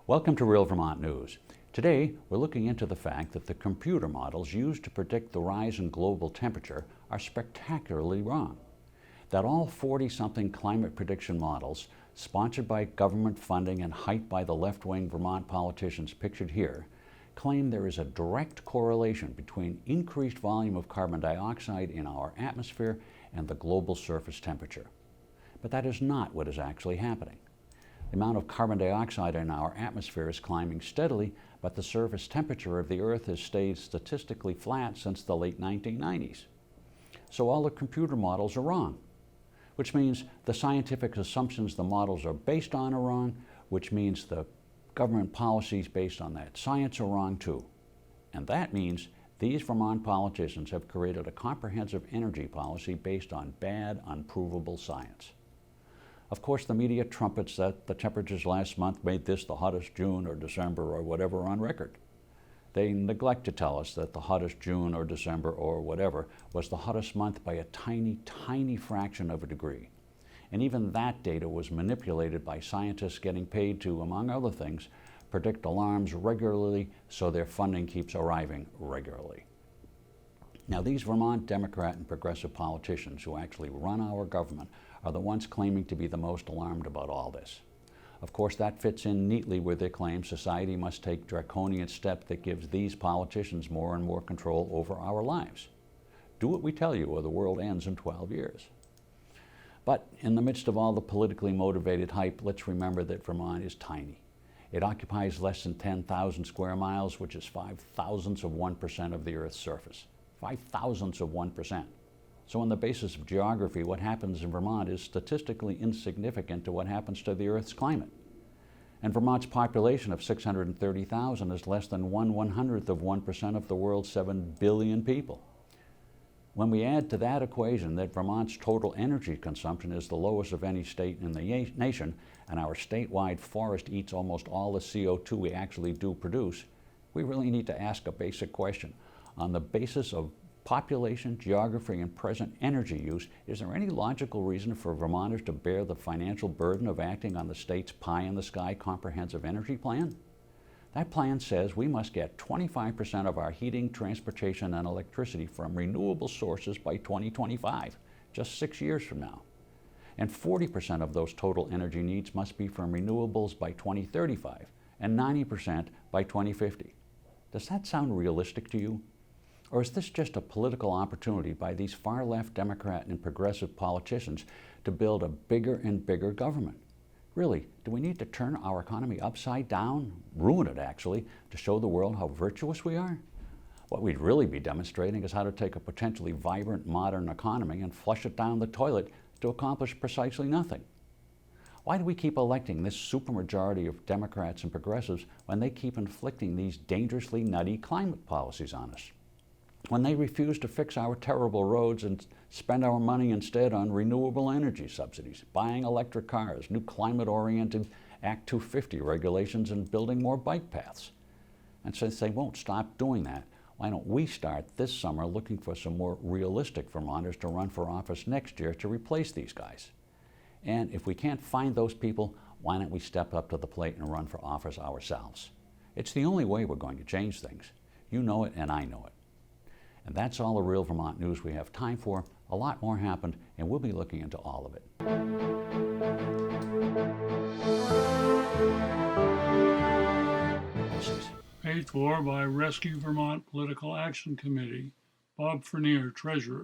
Welcome to Real Vermont News. Today, we're looking into the fact that the computer models used to predict the rise in global temperature are spectacularly wrong. That all 40-something climate prediction models, sponsored by government funding and hyped by the left-wing Vermont politicians pictured here, claim there is a direct correlation between increased volume of carbon dioxide in our atmosphere and the global surface temperature. But that is not what is actually happening. The amount of carbon dioxide in our atmosphere is climbing steadily, but the surface temperature of the Earth has stayed statistically flat since the late 1990s. So all the computer models are wrong, which means the scientific assumptions the models are based on are wrong, which means the government policies based on that science are wrong too. And that means these Vermont politicians have created a comprehensive energy policy based on bad, unprovable science. Of course, the media trumpets that the temperatures last month made this the hottest June or December or whatever on record. They neglect to tell us that the hottest June or December or whatever was the hottest month by a tiny, tiny fraction of a degree. And even that data was manipulated by scientists getting paid to, among other things, predict alarms regularly so their funding keeps arriving regularly. Now, these Vermont Democrat and progressive politicians who actually run our government are the ones claiming to be the most alarmed about all this. Of course, that fits in neatly with their claim society must take draconian steps that gives these politicians more and more control over our lives. Do what we tell you or the world ends in 12 years. But in the midst of all the politically motivated hype, let's remember that Vermont is tiny. It occupies less than 10,000 square miles, which is 5/1000ths of 1% of the Earth's surface. 5/1000ths of 1%. So on the basis of geography, what happens in Vermont is statistically insignificant to what happens to the Earth's climate. And Vermont's population of 630,000 is less than 1/100th of 1% of the world's 7 billion people. When we add to that equation that Vermont's total energy consumption is the lowest of any state in the nation, and our statewide forest eats almost all the CO2 we actually do produce, we really need to ask a basic question. On the basis of population, geography, and present energy use, is there any logical reason for Vermonters to bear the financial burden of acting on the state's pie-in-the-sky comprehensive energy plan? That plan says we must get 25% of our heating, transportation, and electricity from renewable sources by 2025, just 6 years from now. And 40% of those total energy needs must be from renewables by 2035, and 90% by 2050. Does that sound realistic to you? Or is this just a political opportunity by these far-left Democrat and progressive politicians to build a bigger and bigger government? Really, do we need to turn our economy upside down, ruin it actually, to show the world how virtuous we are? What we'd really be demonstrating is how to take a potentially vibrant modern economy and flush it down the toilet to accomplish precisely nothing. Why do we keep electing this supermajority of Democrats and progressives when they keep inflicting these dangerously nutty climate policies on us? When they refuse to fix our terrible roads and spend our money instead on renewable energy subsidies, buying electric cars, new climate-oriented Act 250 regulations, and building more bike paths. And since they won't stop doing that, why don't we start this summer looking for some more realistic Vermonters to run for office next year to replace these guys? And if we can't find those people, why don't we step up to the plate and run for office ourselves? It's the only way we're going to change things. You know it and I know it. And that's all the Real Vermont News we have time for. A lot more happened, and we'll be looking into all of it. Paid for by Rescue Vermont Political Action Committee. Bob Frenier, Treasurer.